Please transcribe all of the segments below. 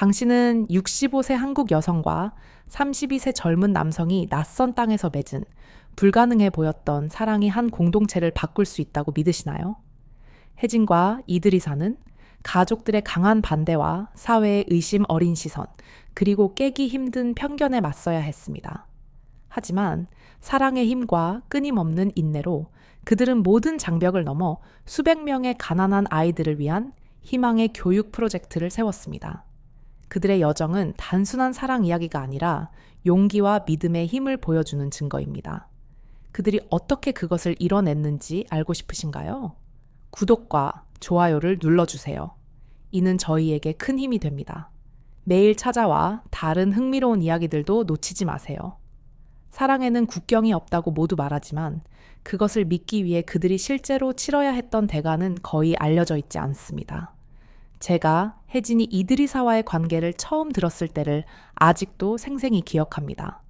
당신은 65세 한국 여성과 32세 젊은 남성이 낯선 땅에서 맺은 불가능해 보였던 사랑이 한 공동체를 바꿀 수 있다고 믿으시나요? 혜진과 이드리사는 가족들의 강한 반대와 사회의 의심 어린 시선, 그리고 깨기 힘든 편견에 맞서야 했습니다. 하지만 사랑의 힘과 끊임없는 인내로 그들은 모든 장벽을 넘어 수백 명의 가난한 아이들을 위한 희망의 교육 프로젝트를 세웠습니다. 그들의 여정은 단순한 사랑 이야기가 아니라 용기와 믿음의 힘을 보여주는 증거입니다. 그들이 어떻게 그것을 이뤄냈는지 알고 싶으신가요? 구독과 좋아요를 눌러주세요. 이는 저희에게 큰 힘이 됩니다. 매일 찾아와 다른 흥미로운 이야기들도 놓치지 마세요. 사랑에는 국경이 없다고 모두 말하지만 그것을 믿기 위해 그들이 실제로 치러야 했던 대가는 거의 알려져 있지 않습니다. 제가 혜진이 이드리사와의 관계를 처음 들었을 때를 아직도 생생히 기억합니다.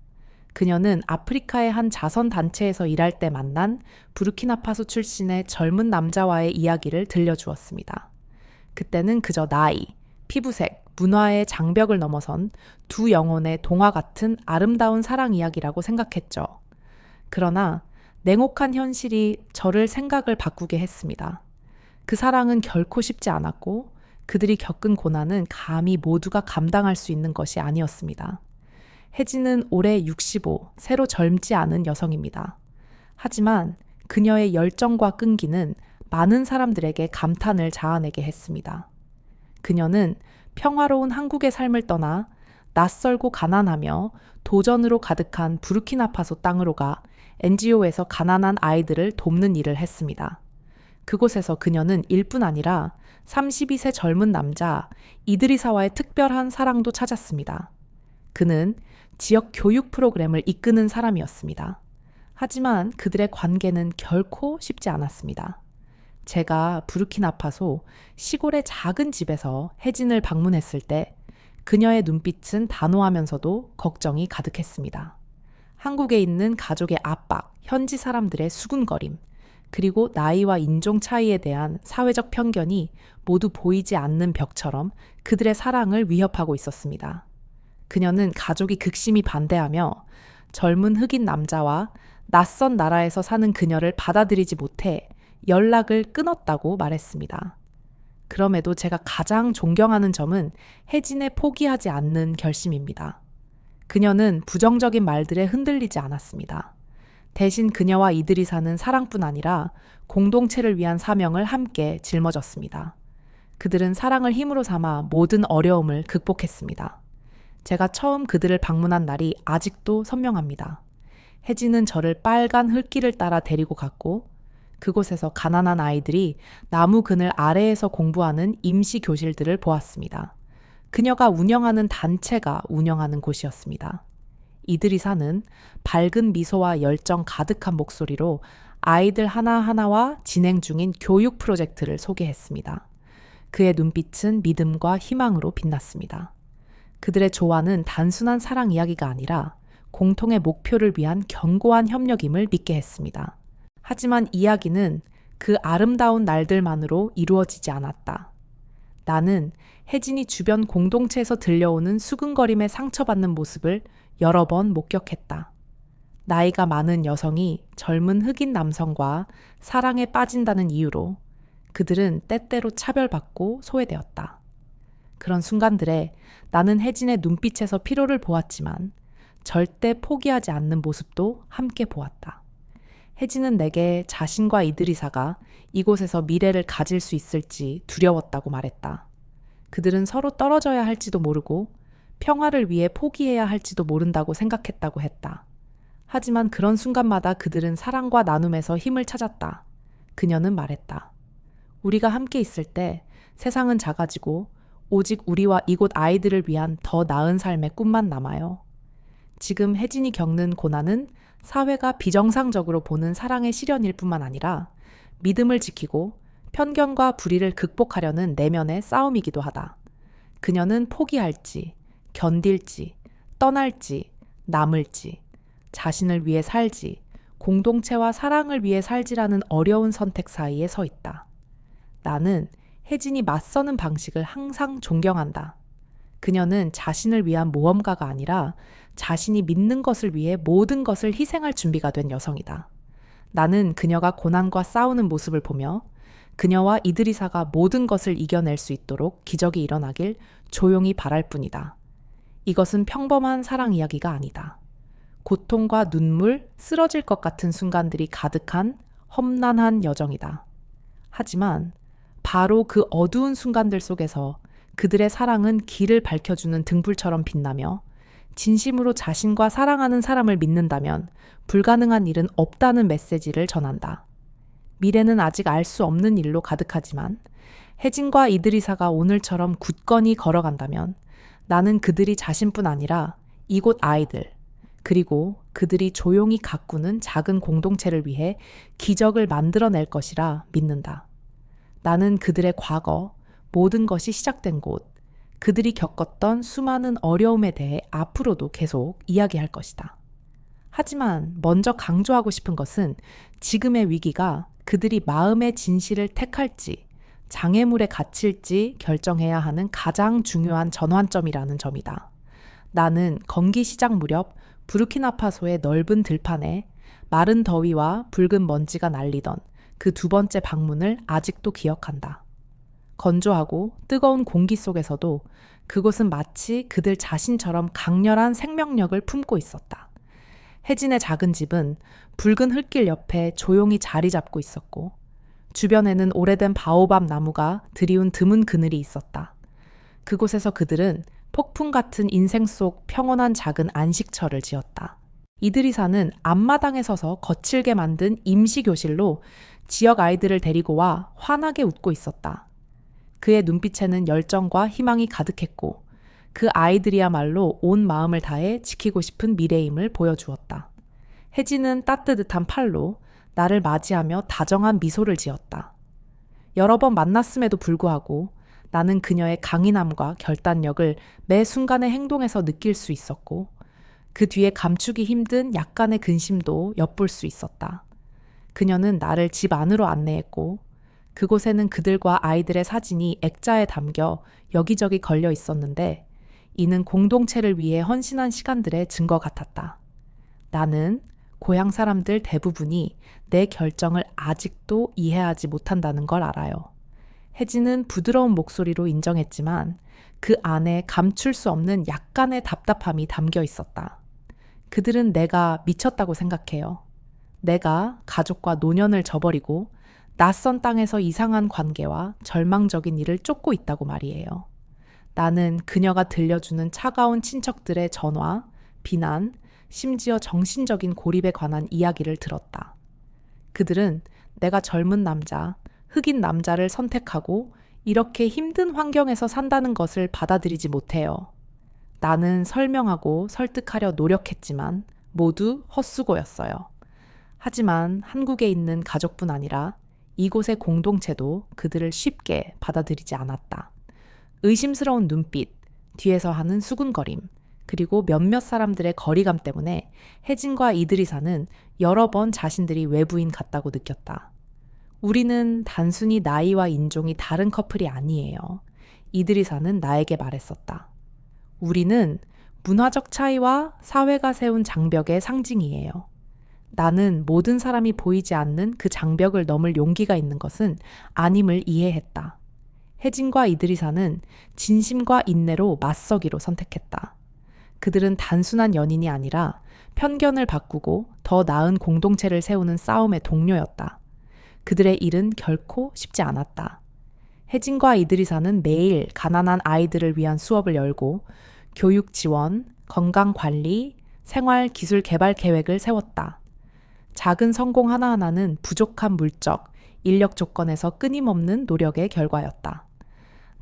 그녀는 아프리카의 한 자선단체에서 일할 때 만난 부르키나파소 출신의 젊은 남자와의 이야기를 들려주었습니다. 그때는 그저 나이, 피부색, 문화의 장벽을 넘어선 두 영혼의 동화 같은 아름다운 사랑 이야기라고 생각했죠. 그러나 냉혹한 현실이 저를 생각을 바꾸게 했습니다. 그 사랑은 결코 쉽지 않았고 그들이 겪은 고난은 감히 모두가 감당할 수 있는 것이 아니었습니다. 혜진은 올해 65, 새로 젊지 않은 여성입니다. 하지만 그녀의 열정과 끈기는 많은 사람들에게 감탄을 자아내게 했습니다. 그녀는 평화로운 한국의 삶을 떠나 낯설고 가난하며 도전으로 가득한 부르키나파소 땅으로 가 NGO에서 가난한 아이들을 돕는 일을 했습니다. 그곳에서 그녀는 일뿐 아니라 32세 젊은 남자 이드리사와의 특별한 사랑도 찾았습니다. 그는 지역 교육 프로그램을 이끄는 사람이었습니다. 하지만 그들의 관계는 결코 쉽지 않았습니다. 제가 부르키나파소 시골의 작은 집에서 혜진을 방문했을 때 그녀의 눈빛은 단호하면서도 걱정이 가득했습니다. 한국에 있는 가족의 압박, 현지 사람들의 수군거림, 그리고 나이와 인종 차이에 대한 사회적 편견이 모두 보이지 않는 벽처럼 그들의 사랑을 위협하고 있었습니다. 그녀는 가족이 극심히 반대하며 젊은 흑인 남자와 낯선 나라에서 사는 그녀를 받아들이지 못해 연락을 끊었다고 말했습니다. 그럼에도 제가 가장 존경하는 점은 혜진의 포기하지 않는 결심입니다. 그녀는 부정적인 말들에 흔들리지 않았습니다. 대신 그녀와 이들이 사는 사랑뿐 아니라 공동체를 위한 사명을 함께 짊어졌습니다. 그들은 사랑을 힘으로 삼아 모든 어려움을 극복했습니다. 제가 처음 그들을 방문한 날이 아직도 선명합니다. 혜진은 저를 빨간 흙길을 따라 데리고 갔고 그곳에서 가난한 아이들이 나무 그늘 아래에서 공부하는 임시 교실들을 보았습니다. 그녀가 운영하는 단체가 운영하는 곳이었습니다. 이들이 사는 밝은 미소와 열정 가득한 목소리로 아이들 하나하나와 진행 중인 교육 프로젝트를 소개했습니다. 그의 눈빛은 믿음과 희망으로 빛났습니다. 그들의 조화는 단순한 사랑 이야기가 아니라 공통의 목표를 위한 견고한 협력임을 믿게 했습니다. 하지만 이야기는 그 아름다운 날들만으로 이루어지지 않았다. 나는 혜진이 주변 공동체에서 들려오는 수근거림에 상처받는 모습을 여러 번 목격했다. 나이가 많은 여성이 젊은 흑인 남성과 사랑에 빠진다는 이유로 그들은 때때로 차별받고 소외되었다. 그런 순간들에 나는 혜진의 눈빛에서 피로를 보았지만 절대 포기하지 않는 모습도 함께 보았다. 혜진은 내게 자신과 이드리사가 이곳에서 미래를 가질 수 있을지 두려웠다고 말했다. 그들은 서로 떨어져야 할지도 모르고 평화를 위해 포기해야 할지도 모른다고 생각했다고 했다. 하지만 그런 순간마다 그들은 사랑과 나눔에서 힘을 찾았다. 그녀는 말했다. 우리가 함께 있을 때 세상은 작아지고 오직 우리와 이곳 아이들을 위한 더 나은 삶의 꿈만 남아요. 지금 혜진이 겪는 고난은 사회가 비정상적으로 보는 사랑의 실현일 뿐만 아니라 믿음을 지키고 편견과 불의를 극복하려는 내면의 싸움이기도 하다. 그녀는 포기할지, 견딜지, 떠날지, 남을지, 자신을 위해 살지, 공동체와 사랑을 위해 살지라는 어려운 선택 사이에 서 있다. 나는 혜진이 맞서는 방식을 항상 존경한다. 그녀는 자신을 위한 모험가가 아니라 자신이 믿는 것을 위해 모든 것을 희생할 준비가 된 여성이다. 나는 그녀가 고난과 싸우는 모습을 보며 그녀와 이드리사가 모든 것을 이겨낼 수 있도록 기적이 일어나길 조용히 바랄 뿐이다. 이것은 평범한 사랑 이야기가 아니다. 고통과 눈물, 쓰러질 것 같은 순간들이 가득한 험난한 여정이다. 하지만 바로 그 어두운 순간들 속에서 그들의 사랑은 길을 밝혀주는 등불처럼 빛나며 진심으로 자신과 사랑하는 사람을 믿는다면 불가능한 일은 없다는 메시지를 전한다. 미래는 아직 알 수 없는 일로 가득하지만 혜진과 이드리사가 오늘처럼 굳건히 걸어간다면 나는 그들이 자신뿐 아니라 이곳 아이들, 그리고 그들이 조용히 가꾸는 작은 공동체를 위해 기적을 만들어낼 것이라 믿는다. 나는 그들의 과거, 모든 것이 시작된 곳, 그들이 겪었던 수많은 어려움에 대해 앞으로도 계속 이야기할 것이다. 하지만 먼저 강조하고 싶은 것은 지금의 위기가 그들이 마음의 진실을 택할지 장애물에 갇힐지 결정해야 하는 가장 중요한 전환점이라는 점이다. 나는 건기 시작 무렵 부르키나파소의 넓은 들판에 마른 더위와 붉은 먼지가 날리던 그 두 번째 방문을 아직도 기억한다. 건조하고 뜨거운 공기 속에서도 그곳은 마치 그들 자신처럼 강렬한 생명력을 품고 있었다. 혜진의 작은 집은 붉은 흙길 옆에 조용히 자리 잡고 있었고 주변에는 오래된 바오밥 나무가 드리운 드문 그늘이 있었다. 그곳에서 그들은 폭풍 같은 인생 속 평온한 작은 안식처를 지었다. 이드리사는 앞마당에 서서 거칠게 만든 임시교실로 지역 아이들을 데리고 와 환하게 웃고 있었다. 그의 눈빛에는 열정과 희망이 가득했고 그 아이들이야말로 온 마음을 다해 지키고 싶은 미래임을 보여주었다. 혜진은 따뜻한 팔로 나를 맞이하며 다정한 미소를 지었다. 여러 번 만났음에도 불구하고 나는 그녀의 강인함과 결단력을 매 순간의 행동에서 느낄 수 있었고 그 뒤에 감추기 힘든 약간의 근심도 엿볼 수 있었다. 그녀는 나를 집 안으로 안내했고 그곳에는 그들과 아이들의 사진이 액자에 담겨 여기저기 걸려 있었는데 이는 공동체를 위해 헌신한 시간들의 증거 같았다. 나는 고향 사람들 대부분이 내 결정을 아직도 이해하지 못한다는 걸 알아요. 혜진은 부드러운 목소리로 인정했지만 그 안에 감출 수 없는 약간의 답답함이 담겨 있었다. 그들은 내가 미쳤다고 생각해요. 내가 가족과 노년을 저버리고 낯선 땅에서 이상한 관계와 절망적인 일을 쫓고 있다고 말이에요. 나는 그녀가 들려주는 차가운 친척들의 전화, 비난, 심지어 정신적인 고립에 관한 이야기를 들었다. 그들은 내가 젊은 남자, 흑인 남자를 선택하고 이렇게 힘든 환경에서 산다는 것을 받아들이지 못해요. 나는 설명하고 설득하려 노력했지만 모두 헛수고였어요. 하지만 한국에 있는 가족뿐 아니라 이곳의 공동체도 그들을 쉽게 받아들이지 않았다. 의심스러운 눈빛, 뒤에서 하는 수군거림, 그리고 몇몇 사람들의 거리감 때문에 혜진과 이드리사는 여러 번 자신들이 외부인 같다고 느꼈다. 우리는 단순히 나이와 인종이 다른 커플이 아니에요. 이드리사는 나에게 말했었다. 우리는 문화적 차이와 사회가 세운 장벽의 상징이에요. 나는 모든 사람이 보이지 않는 그 장벽을 넘을 용기가 있는 것은 아님을 이해했다. 혜진과 이드리사는 진심과 인내로 맞서기로 선택했다. 그들은 단순한 연인이 아니라 편견을 바꾸고 더 나은 공동체를 세우는 싸움의 동료였다. 그들의 일은 결코 쉽지 않았다. 혜진과 이드리사는 매일 가난한 아이들을 위한 수업을 열고 교육 지원, 건강 관리, 생활 기술 개발 계획을 세웠다. 작은 성공 하나하나는 부족한 물적, 인력 조건에서 끊임없는 노력의 결과였다.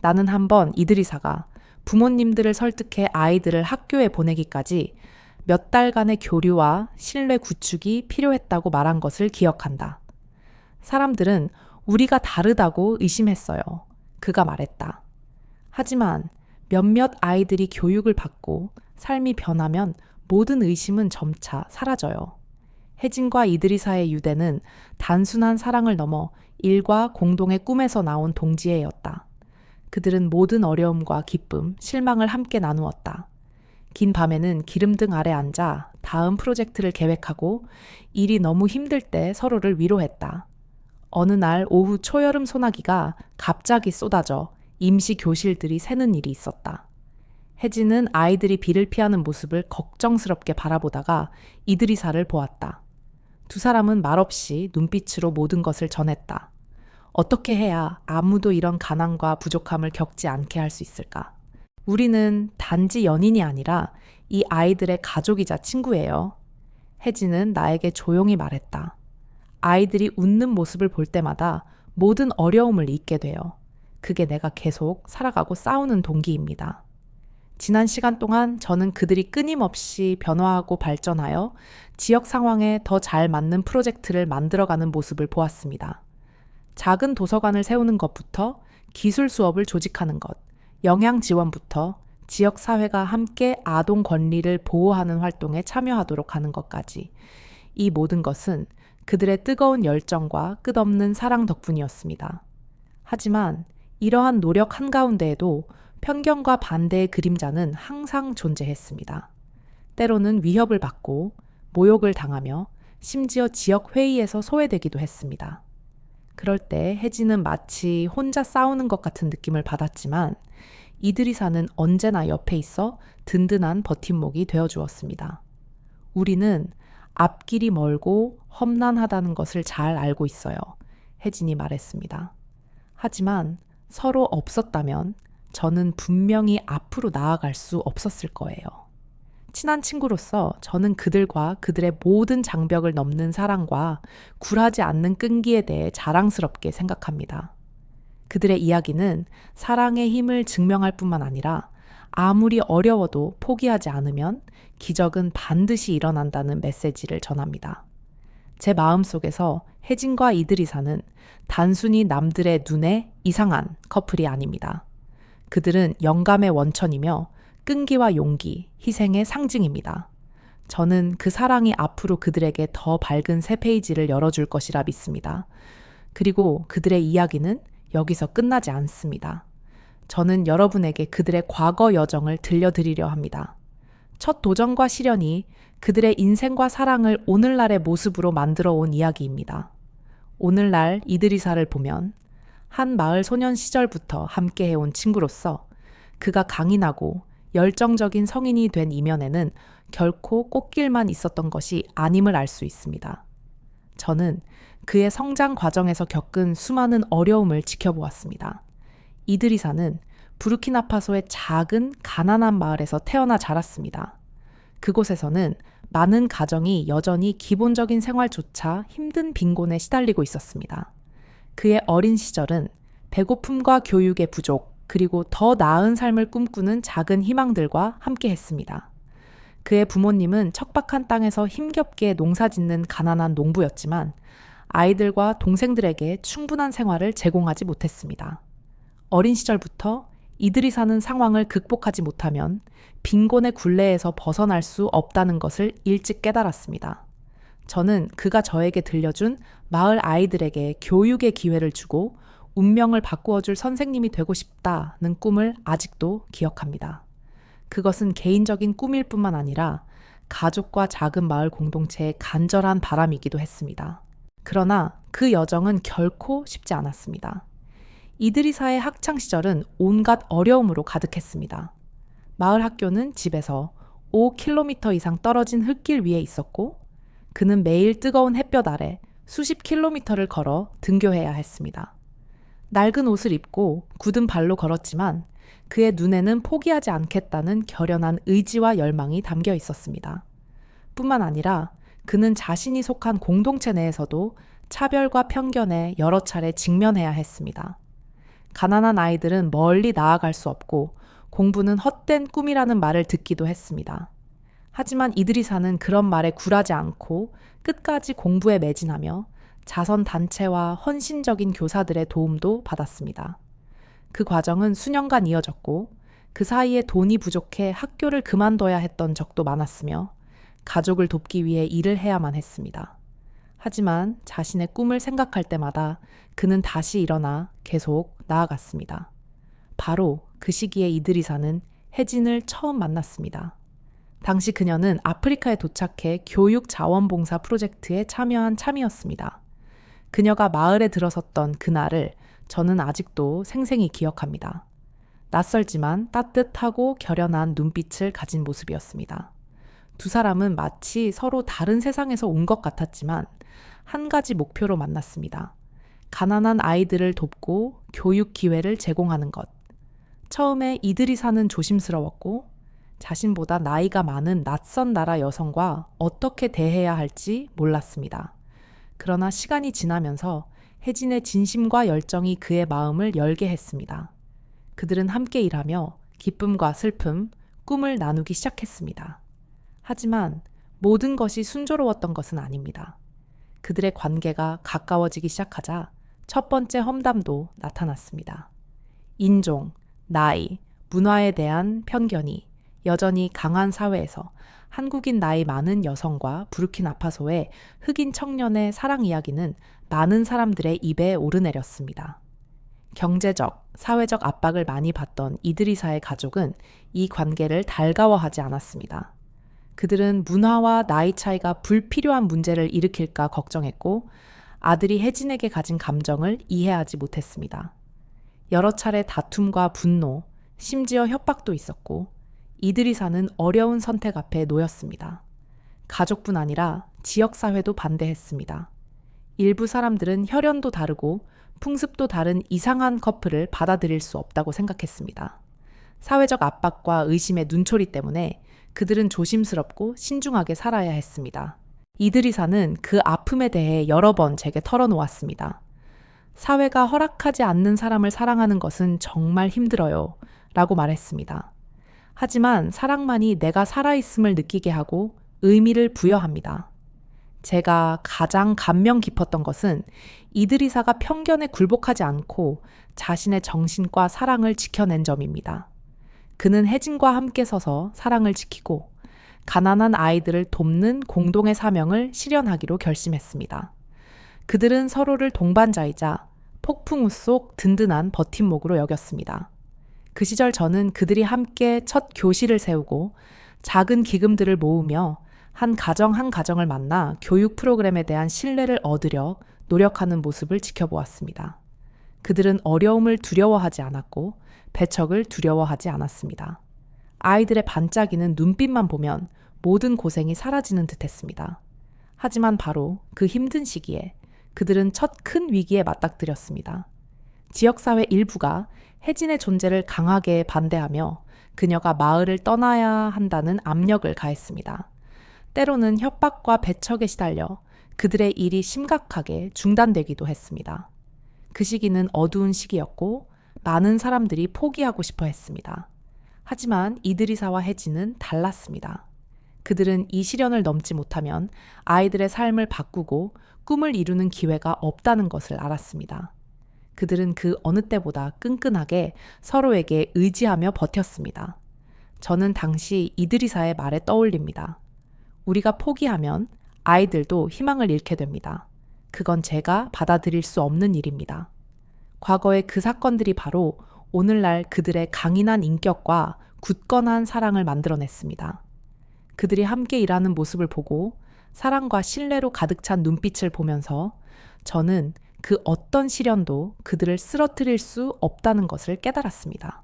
나는 한번 이드리사가 부모님들을 설득해 아이들을 학교에 보내기까지 몇 달간의 교류와 신뢰 구축이 필요했다고 말한 것을 기억한다. 사람들은 우리가 다르다고 의심했어요. 그가 말했다. 하지만 몇몇 아이들이 교육을 받고 삶이 변하면 모든 의심은 점차 사라져요. 혜진과 이드리사의 유대는 단순한 사랑을 넘어 일과 공동의 꿈에서 나온 동지애였다. 그들은 모든 어려움과 기쁨, 실망을 함께 나누었다. 긴 밤에는 기름등 아래 앉아 다음 프로젝트를 계획하고 일이 너무 힘들 때 서로를 위로했다. 어느 날 오후 초여름 소나기가 갑자기 쏟아져 임시 교실들이 새는 일이 있었다. 혜진은 아이들이 비를 피하는 모습을 걱정스럽게 바라보다가 이드리사를 보았다. 두 사람은 말없이 눈빛으로 모든 것을 전했다. 어떻게 해야 아무도 이런 가난과 부족함을 겪지 않게 할 수 있을까? 우리는 단지 연인이 아니라 이 아이들의 가족이자 친구예요. 혜진은 나에게 조용히 말했다. 아이들이 웃는 모습을 볼 때마다 모든 어려움을 잊게 돼요. 그게 내가 계속 살아가고 싸우는 동기입니다. 지난 시간 동안 저는 그들이 끊임없이 변화하고 발전하여 지역 상황에 더 잘 맞는 프로젝트를 만들어가는 모습을 보았습니다. 작은 도서관을 세우는 것부터 기술 수업을 조직하는 것, 영양 지원부터 지역 사회가 함께 아동 권리를 보호하는 활동에 참여하도록 하는 것까지 이 모든 것은 그들의 뜨거운 열정과 끝없는 사랑 덕분이었습니다. 하지만 이러한 노력 한가운데에도 편견과 반대의 그림자는 항상 존재했습니다. 때로는 위협을 받고 모욕을 당하며 심지어 지역 회의에서 소외되기도 했습니다. 그럴 때 혜진은 마치 혼자 싸우는 것 같은 느낌을 받았지만 이드리사는 언제나 옆에 있어 든든한 버팀목이 되어주었습니다. 우리는 앞길이 멀고 험난하다는 것을 잘 알고 있어요. 혜진이 말했습니다. 하지만 서로 없었다면 저는 분명히 앞으로 나아갈 수 없었을 거예요. 친한 친구로서 저는 그들과 그들의 모든 장벽을 넘는 사랑과 굴하지 않는 끈기에 대해 자랑스럽게 생각합니다. 그들의 이야기는 사랑의 힘을 증명할 뿐만 아니라 아무리 어려워도 포기하지 않으면 기적은 반드시 일어난다는 메시지를 전합니다. 제 마음속에서 혜진과 이드리사는 단순히 남들의 눈에 이상한 커플이 아닙니다. 그들은 영감의 원천이며 끈기와 용기, 희생의 상징입니다. 저는 그 사랑이 앞으로 그들에게 더 밝은 새 페이지를 열어줄 것이라 믿습니다. 그리고 그들의 이야기는 여기서 끝나지 않습니다. 저는 여러분에게 그들의 과거 여정을 들려드리려 합니다. 첫 도전과 시련이 그들의 인생과 사랑을 오늘날의 모습으로 만들어 온 이야기입니다. 오늘날 이드리사를 보면 한 마을 소년 시절부터 함께 해온 친구로서 그가 강인하고 열정적인 성인이 된 이면에는 결코 꽃길만 있었던 것이 아님을 알 수 있습니다. 저는 그의 성장 과정에서 겪은 수많은 어려움을 지켜보았습니다. 이드리사는 부르키나파소의 작은 가난한 마을에서 태어나 자랐습니다. 그곳에서는 많은 가정이 여전히 기본적인 생활조차 힘든 빈곤에 시달리고 있었습니다. 그의 어린 시절은 배고픔과 교육의 부족, 그리고 더 나은 삶을 꿈꾸는 작은 희망들과 함께 했습니다. 그의 부모님은 척박한 땅에서 힘겹게 농사짓는 가난한 농부였지만 아이들과 동생들에게 충분한 생활을 제공하지 못했습니다. 어린 시절부터 이들이 사는 상황을 극복하지 못하면 빈곤의 굴레에서 벗어날 수 없다는 것을 일찍 깨달았습니다. 저는 그가 저에게 들려준 마을 아이들에게 교육의 기회를 주고 운명을 바꾸어줄 선생님이 되고 싶다는 꿈을 아직도 기억합니다. 그것은 개인적인 꿈일 뿐만 아니라 가족과 작은 마을 공동체의 간절한 바람이기도 했습니다. 그러나 그 여정은 결코 쉽지 않았습니다. 이드리사의 학창시절은 온갖 어려움으로 가득했습니다. 마을 학교는 집에서 5km 이상 떨어진 흙길 위에 있었고 그는 매일 뜨거운 햇볕 아래 수십 킬로미터를 걸어 등교해야 했습니다. 낡은 옷을 입고 굳은 발로 걸었지만 그의 눈에는 포기하지 않겠다는 결연한 의지와 열망이 담겨 있었습니다. 뿐만 아니라 그는 자신이 속한 공동체 내에서도 차별과 편견에 여러 차례 직면해야 했습니다. 가난한 아이들은 멀리 나아갈 수 없고 공부는 헛된 꿈이라는 말을 듣기도 했습니다. 하지만 이드리사는 그런 말에 굴하지 않고 끝까지 공부에 매진하며 자선단체와 헌신적인 교사들의 도움도 받았습니다. 그 과정은 수년간 이어졌고 그 사이에 돈이 부족해 학교를 그만둬야 했던 적도 많았으며 가족을 돕기 위해 일을 해야만 했습니다. 하지만 자신의 꿈을 생각할 때마다 그는 다시 일어나 계속 나아갔습니다. 바로 그 시기에 이드리사는 혜진을 처음 만났습니다. 당시 그녀는 아프리카에 도착해 교육 자원봉사 프로젝트에 참여한 참이었습니다. 그녀가 마을에 들어섰던 그날을 저는 아직도 생생히 기억합니다. 낯설지만 따뜻하고 결연한 눈빛을 가진 모습이었습니다. 두 사람은 마치 서로 다른 세상에서 온 것 같았지만 한 가지 목표로 만났습니다. 가난한 아이들을 돕고 교육 기회를 제공하는 것. 처음에 이드리사는 조심스러웠고 자신보다 나이가 많은 낯선 나라 여성과 어떻게 대해야 할지 몰랐습니다. 그러나 시간이 지나면서 혜진의 진심과 열정이 그의 마음을 열게 했습니다. 그들은 함께 일하며 기쁨과 슬픔, 꿈을 나누기 시작했습니다. 하지만 모든 것이 순조로웠던 것은 아닙니다. 그들의 관계가 가까워지기 시작하자 첫 번째 험담도 나타났습니다. 인종, 나이, 문화에 대한 편견이 여전히 강한 사회에서 한국인 나이 많은 여성과 부르키나파소의 흑인 청년의 사랑 이야기는 많은 사람들의 입에 오르내렸습니다. 경제적, 사회적 압박을 많이 받던 이드리사의 가족은 이 관계를 달가워하지 않았습니다. 그들은 문화와 나이 차이가 불필요한 문제를 일으킬까 걱정했고 아들이 혜진에게 가진 감정을 이해하지 못했습니다. 여러 차례 다툼과 분노, 심지어 협박도 있었고 이드리사는 어려운 선택 앞에 놓였습니다. 가족뿐 아니라 지역사회도 반대했습니다. 일부 사람들은 혈연도 다르고 풍습도 다른 이상한 커플을 받아들일 수 없다고 생각했습니다. 사회적 압박과 의심의 눈초리 때문에 그들은 조심스럽고 신중하게 살아야 했습니다. 이드리사는 그 아픔에 대해 여러 번 제게 털어놓았습니다. 사회가 허락하지 않는 사람을 사랑하는 것은 정말 힘들어요. 라고 말했습니다. 하지만 사랑만이 내가 살아있음을 느끼게 하고 의미를 부여합니다. 제가 가장 감명 깊었던 것은 이드리사가 편견에 굴복하지 않고 자신의 정신과 사랑을 지켜낸 점입니다. 그는 혜진과 함께 서서 사랑을 지키고 가난한 아이들을 돕는 공동의 사명을 실현하기로 결심했습니다. 그들은 서로를 동반자이자 폭풍우 속 든든한 버팀목으로 여겼습니다. 그 시절 저는 그들이 함께 첫 교실을 세우고 작은 기금들을 모으며 한 가정 한 가정을 만나 교육 프로그램에 대한 신뢰를 얻으려 노력하는 모습을 지켜보았습니다. 그들은 어려움을 두려워하지 않았고 배척을 두려워하지 않았습니다. 아이들의 반짝이는 눈빛만 보면 모든 고생이 사라지는 듯했습니다. 하지만 바로 그 힘든 시기에 그들은 첫 큰 위기에 맞닥뜨렸습니다. 지역사회 일부가 혜진의 존재를 강하게 반대하며 그녀가 마을을 떠나야 한다는 압력을 가했습니다. 때로는 협박과 배척에 시달려 그들의 일이 심각하게 중단되기도 했습니다. 그 시기는 어두운 시기였고 많은 사람들이 포기하고 싶어 했습니다. 하지만 이드리사와 혜진은 달랐습니다. 그들은 이 시련을 넘지 못하면 아이들의 삶을 바꾸고 꿈을 이루는 기회가 없다는 것을 알았습니다. 그들은 그 어느 때보다 끈끈하게 서로에게 의지하며 버텼습니다. 저는 당시 이드리사의 말에 떠올립니다. 우리가 포기하면 아이들도 희망을 잃게 됩니다. 그건 제가 받아들일 수 없는 일입니다. 과거의 그 사건들이 바로 오늘날 그들의 강인한 인격과 굳건한 사랑을 만들어냈습니다. 그들이 함께 일하는 모습을 보고 사랑과 신뢰로 가득 찬 눈빛을 보면서 저는 그 어떤 시련도 그들을 쓰러뜨릴 수 없다는 것을 깨달았습니다.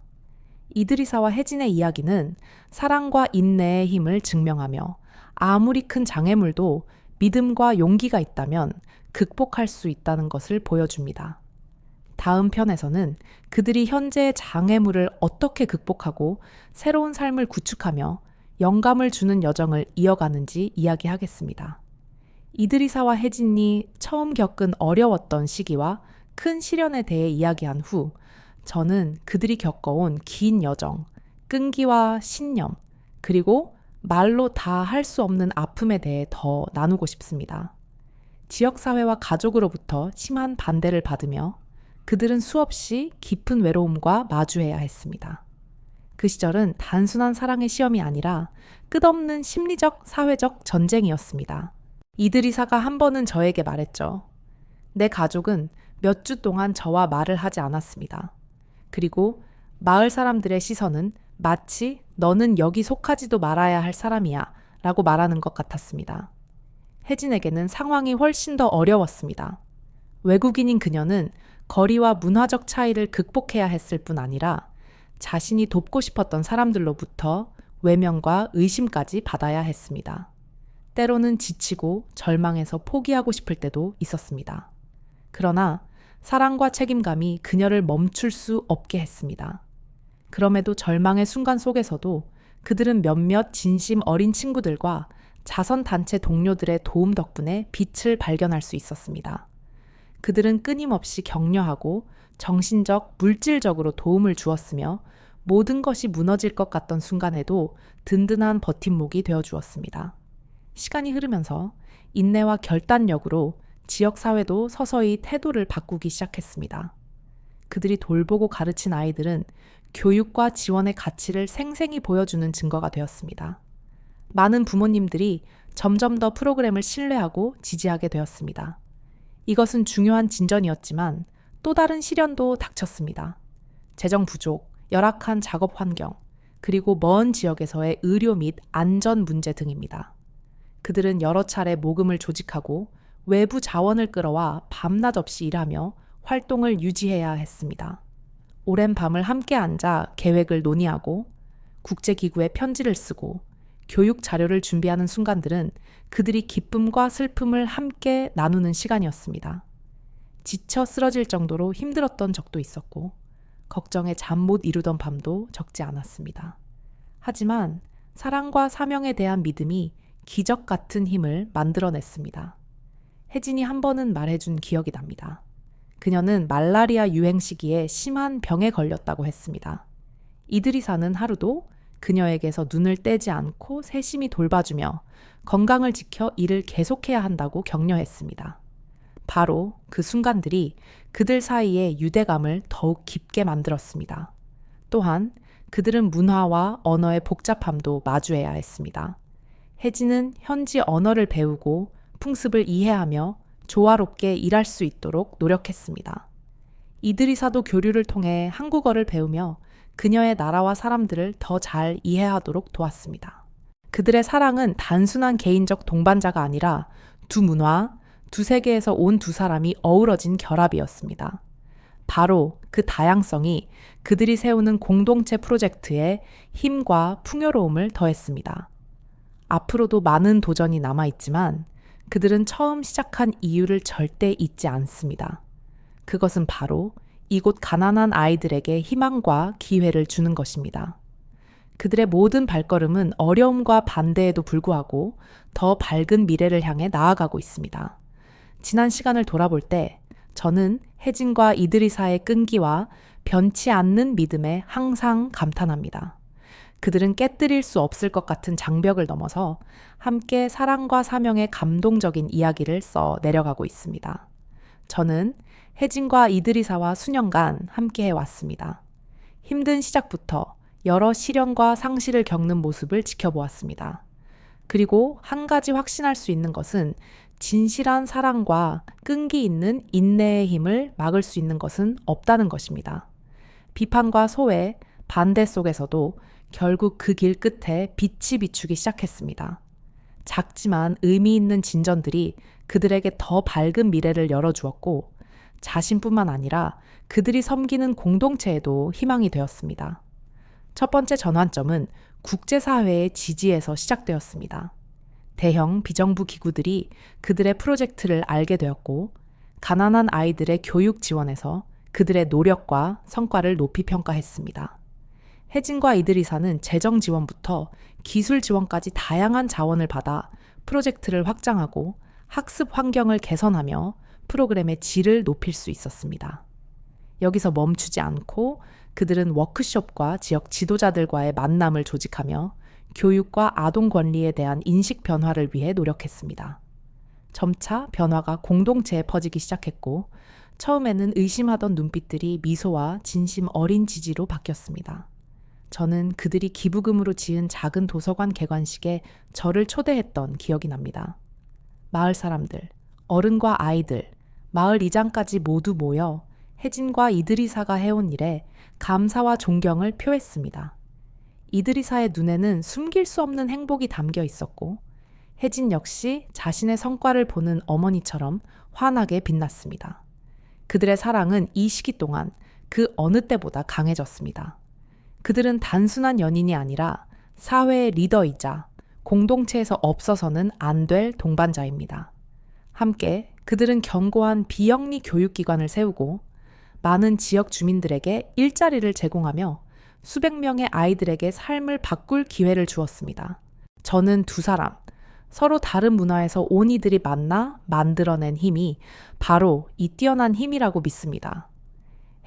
이드리사와 혜진의 이야기는 사랑과 인내의 힘을 증명하며 아무리 큰 장애물도 믿음과 용기가 있다면 극복할 수 있다는 것을 보여줍니다. 다음 편에서는 그들이 현재의 장애물을 어떻게 극복하고 새로운 삶을 구축하며 영감을 주는 여정을 이어가는지 이야기하겠습니다. 이드리사와 혜진이 처음 겪은 어려웠던 시기와 큰 시련에 대해 이야기한 후 저는 그들이 겪어온 긴 여정, 끈기와 신념, 그리고 말로 다 할 수 없는 아픔에 대해 더 나누고 싶습니다. 지역사회와 가족으로부터 심한 반대를 받으며 그들은 수없이 깊은 외로움과 마주해야 했습니다. 그 시절은 단순한 사랑의 시험이 아니라 끝없는 심리적, 사회적 전쟁이었습니다. 이드리사가 한 번은 저에게 말했죠. 내 가족은 몇 주 동안 저와 말을 하지 않았습니다. 그리고 마을 사람들의 시선은 마치 너는 여기 속하지도 말아야 할 사람이야 라고 말하는 것 같았습니다. 혜진에게는 상황이 훨씬 더 어려웠습니다. 외국인인 그녀는 거리와 문화적 차이를 극복해야 했을 뿐 아니라 자신이 돕고 싶었던 사람들로부터 외면과 의심까지 받아야 했습니다. 때로는 지치고 절망해서 포기하고 싶을 때도 있었습니다. 그러나 사랑과 책임감이 그녀를 멈출 수 없게 했습니다. 그럼에도 절망의 순간 속에서도 그들은 몇몇 진심 어린 친구들과 자선단체 동료들의 도움 덕분에 빛을 발견할 수 있었습니다. 그들은 끊임없이 격려하고 정신적, 물질적으로 도움을 주었으며 모든 것이 무너질 것 같던 순간에도 든든한 버팀목이 되어 주었습니다. 시간이 흐르면서 인내와 결단력으로 지역사회도 서서히 태도를 바꾸기 시작했습니다. 그들이 돌보고 가르친 아이들은 교육과 지원의 가치를 생생히 보여주는 증거가 되었습니다. 많은 부모님들이 점점 더 프로그램을 신뢰하고 지지하게 되었습니다. 이것은 중요한 진전이었지만 또 다른 시련도 닥쳤습니다. 재정 부족, 열악한 작업 환경, 그리고 먼 지역에서의 의료 및 안전 문제 등입니다. 그들은 여러 차례 모금을 조직하고 외부 자원을 끌어와 밤낮 없이 일하며 활동을 유지해야 했습니다. 오랜 밤을 함께 앉아 계획을 논의하고 국제기구에 편지를 쓰고 교육 자료를 준비하는 순간들은 그들이 기쁨과 슬픔을 함께 나누는 시간이었습니다. 지쳐 쓰러질 정도로 힘들었던 적도 있었고 걱정에 잠 못 이루던 밤도 적지 않았습니다. 하지만 사랑과 사명에 대한 믿음이 기적 같은 힘을 만들어냈습니다. 혜진이 한 번은 말해준 기억이 납니다. 그녀는 말라리아 유행 시기에 심한 병에 걸렸다고 했습니다. 이들이 사는 하루도 그녀에게서 눈을 떼지 않고 세심히 돌봐주며 건강을 지켜 일을 계속해야 한다고 격려했습니다. 바로 그 순간들이 그들 사이의 유대감을 더욱 깊게 만들었습니다. 또한 그들은 문화와 언어의 복잡함도 마주해야 했습니다. 혜진은 현지 언어를 배우고 풍습을 이해하며 조화롭게 일할 수 있도록 노력했습니다. 이드리사도 교류를 통해 한국어를 배우며 그녀의 나라와 사람들을 더 잘 이해하도록 도왔습니다. 그들의 사랑은 단순한 개인적 동반자가 아니라 두 문화, 두 세계에서 온 두 사람이 어우러진 결합이었습니다. 바로 그 다양성이 그들이 세우는 공동체 프로젝트에 힘과 풍요로움을 더했습니다. 앞으로도 많은 도전이 남아있지만 그들은 처음 시작한 이유를 절대 잊지 않습니다. 그것은 바로 이곳 가난한 아이들에게 희망과 기회를 주는 것입니다. 그들의 모든 발걸음은 어려움과 반대에도 불구하고 더 밝은 미래를 향해 나아가고 있습니다. 지난 시간을 돌아볼 때 저는 혜진과 이드리사의 끈기와 변치 않는 믿음에 항상 감탄합니다. 그들은 깨뜨릴 수 없을 것 같은 장벽을 넘어서 함께 사랑과 사명의 감동적인 이야기를 써 내려가고 있습니다. 저는 혜진과 이드리사와 수년간 함께 해왔습니다. 힘든 시작부터 여러 시련과 상실을 겪는 모습을 지켜보았습니다. 그리고 한 가지 확신할 수 있는 것은 진실한 사랑과 끈기 있는 인내의 힘을 막을 수 있는 것은 없다는 것입니다. 비판과 소외, 반대 속에서도 결국 그 길 끝에 빛이 비추기 시작했습니다. 작지만 의미 있는 진전들이 그들에게 더 밝은 미래를 열어주었고 자신뿐만 아니라 그들이 섬기는 공동체에도 희망이 되었습니다. 첫 번째 전환점은 국제사회의 지지에서 시작되었습니다. 대형 비정부 기구들이 그들의 프로젝트를 알게 되었고 가난한 아이들의 교육 지원에서 그들의 노력과 성과를 높이 평가했습니다. 혜진과 이드리사는 재정 지원부터 기술 지원까지 다양한 자원을 받아 프로젝트를 확장하고 학습 환경을 개선하며 프로그램의 질을 높일 수 있었습니다. 여기서 멈추지 않고 그들은 워크숍과 지역 지도자들과의 만남을 조직하며 교육과 아동 권리에 대한 인식 변화를 위해 노력했습니다. 점차 변화가 공동체에 퍼지기 시작했고 처음에는 의심하던 눈빛들이 미소와 진심 어린 지지로 바뀌었습니다. 저는 그들이 기부금으로 지은 작은 도서관 개관식에 저를 초대했던 기억이 납니다. 마을 사람들, 어른과 아이들, 마을 이장까지 모두 모여 혜진과 이드리사가 해온 일에 감사와 존경을 표했습니다. 이드리사의 눈에는 숨길 수 없는 행복이 담겨 있었고 혜진 역시 자신의 성과를 보는 어머니처럼 환하게 빛났습니다. 그들의 사랑은 이 시기 동안 그 어느 때보다 강해졌습니다. 그들은 단순한 연인이 아니라 사회의 리더이자 공동체에서 없어서는 안 될 동반자입니다. 함께 그들은 견고한 비영리 교육기관을 세우고 많은 지역 주민들에게 일자리를 제공하며 수백 명의 아이들에게 삶을 바꿀 기회를 주었습니다. 저는 두 사람, 서로 다른 문화에서 온 이들이 만나 만들어낸 힘이 바로 이 뛰어난 힘이라고 믿습니다.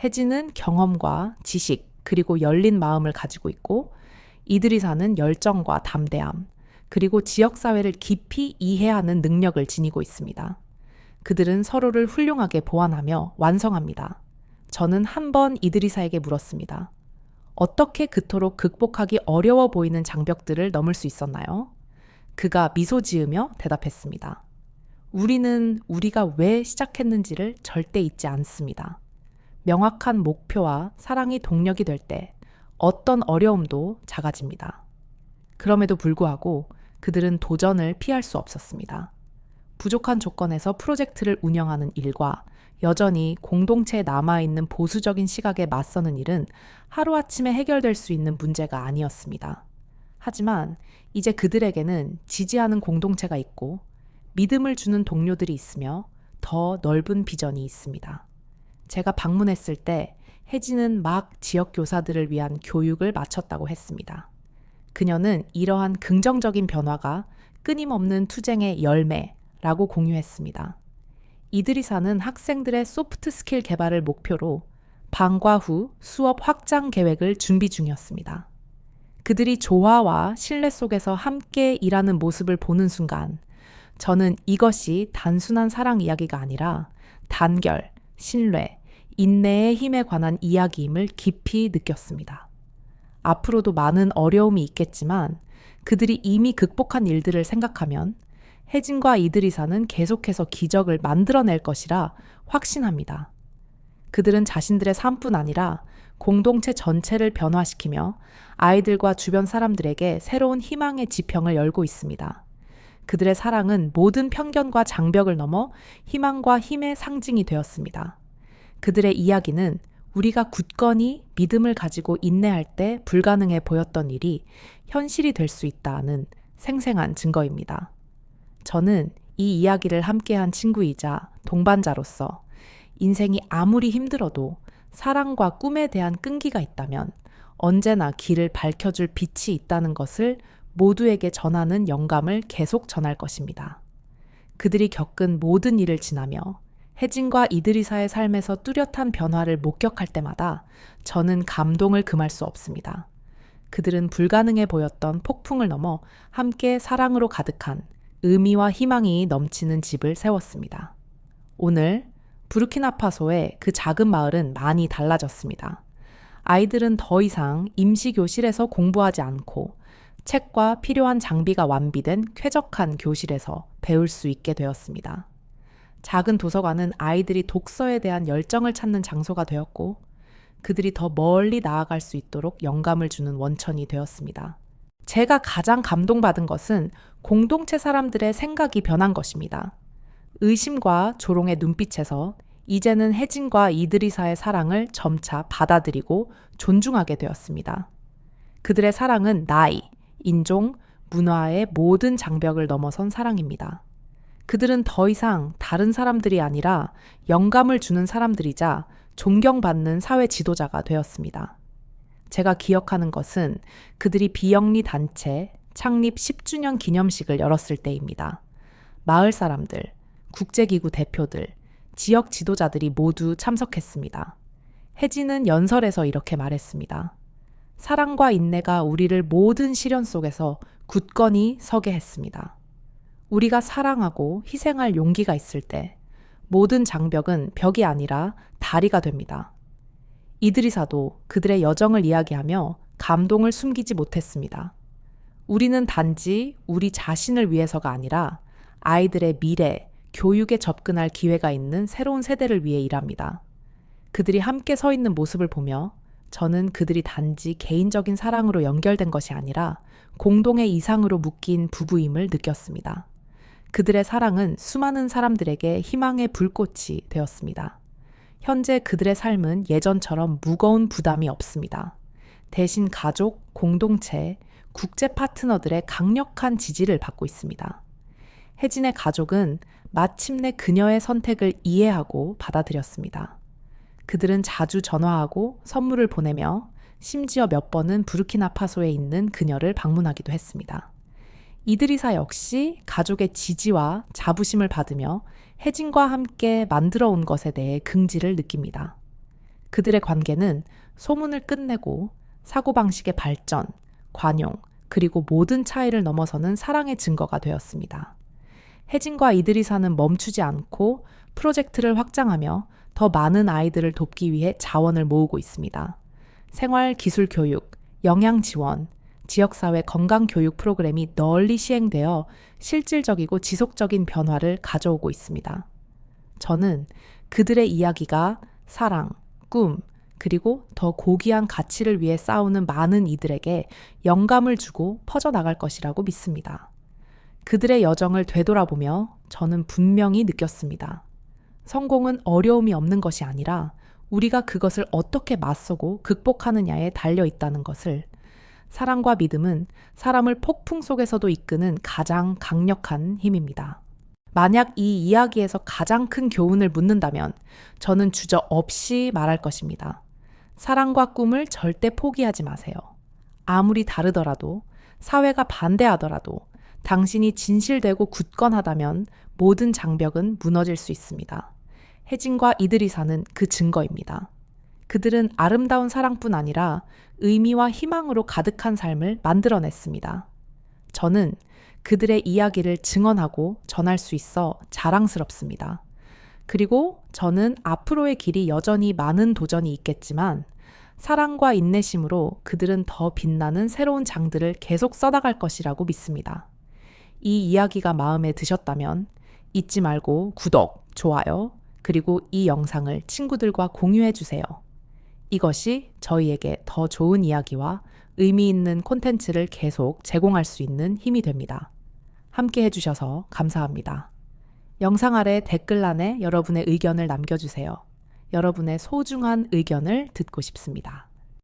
혜진은 경험과 지식 그리고 열린 마음을 가지고 있고 이드리사는 열정과 담대함 그리고 지역사회를 깊이 이해하는 능력을 지니고 있습니다. 그들은 서로를 훌륭하게 보완하며 완성합니다. 저는 한 번 이드리사에게 물었습니다. 어떻게 그토록 극복하기 어려워 보이는 장벽들을 넘을 수 있었나요? 그가 미소 지으며 대답했습니다. 우리는 우리가 왜 시작했는지를 절대 잊지 않습니다. 명확한 목표와 사랑이 동력이 될 때 어떤 어려움도 작아집니다. 그럼에도 불구하고 그들은 도전을 피할 수 없었습니다. 부족한 조건에서 프로젝트를 운영하는 일과 여전히 공동체에 남아있는 보수적인 시각에 맞서는 일은 하루아침에 해결될 수 있는 문제가 아니었습니다. 하지만 이제 그들에게는 지지하는 공동체가 있고 믿음을 주는 동료들이 있으며 더 넓은 비전이 있습니다. 제가 방문했을 때 혜진은 막 지역 교사들을 위한 교육을 마쳤다고 했습니다. 그녀는 이러한 긍정적인 변화가 끊임없는 투쟁의 열매라고 공유했습니다. 이드리사는 학생들의 소프트 스킬 개발을 목표로 방과 후 수업 확장 계획을 준비 중이었습니다. 그들이 조화와 신뢰 속에서 함께 일하는 모습을 보는 순간 저는 이것이 단순한 사랑 이야기가 아니라 단결, 신뢰, 인내의 힘에 관한 이야기임을 깊이 느꼈습니다. 앞으로도 많은 어려움이 있겠지만 그들이 이미 극복한 일들을 생각하면 혜진과 이드리사는 계속해서 기적을 만들어낼 것이라 확신합니다. 그들은 자신들의 삶뿐 아니라 공동체 전체를 변화시키며 아이들과 주변 사람들에게 새로운 희망의 지평을 열고 있습니다. 그들의 사랑은 모든 편견과 장벽을 넘어 희망과 힘의 상징이 되었습니다. 그들의 이야기는 우리가 굳건히 믿음을 가지고 인내할 때 불가능해 보였던 일이 현실이 될 수 있다는 생생한 증거입니다. 저는 이 이야기를 함께한 친구이자 동반자로서 인생이 아무리 힘들어도 사랑과 꿈에 대한 끈기가 있다면 언제나 길을 밝혀줄 빛이 있다는 것을 모두에게 전하는 영감을 계속 전할 것입니다. 그들이 겪은 모든 일을 지나며 혜진과 이드리사의 삶에서 뚜렷한 변화를 목격할 때마다 저는 감동을 금할 수 없습니다. 그들은 불가능해 보였던 폭풍을 넘어 함께 사랑으로 가득한 의미와 희망이 넘치는 집을 세웠습니다. 오늘 부르키나파소의 그 작은 마을은 많이 달라졌습니다. 아이들은 더 이상 임시교실에서 공부하지 않고 책과 필요한 장비가 완비된 쾌적한 교실에서 배울 수 있게 되었습니다. 작은 도서관은 아이들이 독서에 대한 열정을 찾는 장소가 되었고 그들이 더 멀리 나아갈 수 있도록 영감을 주는 원천이 되었습니다. 제가 가장 감동받은 것은 공동체 사람들의 생각이 변한 것입니다. 의심과 조롱의 눈빛에서 이제는 혜진과 이드리사의 사랑을 점차 받아들이고 존중하게 되었습니다. 그들의 사랑은 나이, 인종, 문화의 모든 장벽을 넘어선 사랑입니다. 그들은 더 이상 다른 사람들이 아니라 영감을 주는 사람들이자 존경받는 사회 지도자가 되었습니다. 제가 기억하는 것은 그들이 비영리 단체 창립 10주년 기념식을 열었을 때입니다. 마을 사람들, 국제기구 대표들, 지역 지도자들이 모두 참석했습니다. 혜진은 연설에서 이렇게 말했습니다. 사랑과 인내가 우리를 모든 시련 속에서 굳건히 서게 했습니다. 우리가 사랑하고 희생할 용기가 있을 때 모든 장벽은 벽이 아니라 다리가 됩니다. 이드리사도 그들의 여정을 이야기하며 감동을 숨기지 못했습니다. 우리는 단지 우리 자신을 위해서가 아니라 아이들의 미래, 교육에 접근할 기회가 있는 새로운 세대를 위해 일합니다. 그들이 함께 서 있는 모습을 보며 저는 그들이 단지 개인적인 사랑으로 연결된 것이 아니라 공동의 이상으로 묶인 부부임을 느꼈습니다. 그들의 사랑은 수많은 사람들에게 희망의 불꽃이 되었습니다. 현재 그들의 삶은 예전처럼 무거운 부담이 없습니다. 대신 가족, 공동체, 국제 파트너들의 강력한 지지를 받고 있습니다. 혜진의 가족은 마침내 그녀의 선택을 이해하고 받아들였습니다. 그들은 자주 전화하고 선물을 보내며 심지어 몇 번은 부르키나파소에 있는 그녀를 방문하기도 했습니다. 이드리사 역시 가족의 지지와 자부심을 받으며 혜진과 함께 만들어 온 것에 대해 긍지를 느낍니다. 그들의 관계는 소문을 끝내고 사고방식의 발전, 관용, 그리고 모든 차이를 넘어서는 사랑의 증거가 되었습니다. 혜진과 이드리사는 멈추지 않고 프로젝트를 확장하며 더 많은 아이들을 돕기 위해 자원을 모으고 있습니다. 생활 기술 교육, 영양 지원, 지역사회 건강교육 프로그램이 널리 시행되어 실질적이고 지속적인 변화를 가져오고 있습니다. 저는 그들의 이야기가 사랑, 꿈, 그리고 더 고귀한 가치를 위해 싸우는 많은 이들에게 영감을 주고 퍼져나갈 것이라고 믿습니다. 그들의 여정을 되돌아보며 저는 분명히 느꼈습니다. 성공은 어려움이 없는 것이 아니라 우리가 그것을 어떻게 맞서고 극복하느냐에 달려 있다는 것을. 사랑과 믿음은 사람을 폭풍 속에서도 이끄는 가장 강력한 힘입니다. 만약 이 이야기에서 가장 큰 교훈을 묻는다면 저는 주저없이 말할 것입니다. 사랑과 꿈을 절대 포기하지 마세요. 아무리 다르더라도, 사회가 반대하더라도 당신이 진실되고 굳건하다면 모든 장벽은 무너질 수 있습니다. 혜진과 이드리사는 그 증거입니다. 그들은 아름다운 사랑뿐 아니라 의미와 희망으로 가득한 삶을 만들어냈습니다. 저는 그들의 이야기를 증언하고 전할 수 있어 자랑스럽습니다. 그리고 저는 앞으로의 길이 여전히 많은 도전이 있겠지만 사랑과 인내심으로 그들은 더 빛나는 새로운 장들을 계속 써나갈 것이라고 믿습니다. 이 이야기가 마음에 드셨다면 잊지 말고 구독, 좋아요, 그리고 이 영상을 친구들과 공유해 주세요. 이것이 저희에게 더 좋은 이야기와 의미 있는 콘텐츠를 계속 제공할 수 있는 힘이 됩니다. 함께 해주셔서 감사합니다. 영상 아래 댓글란에 여러분의 의견을 남겨주세요. 여러분의 소중한 의견을 듣고 싶습니다.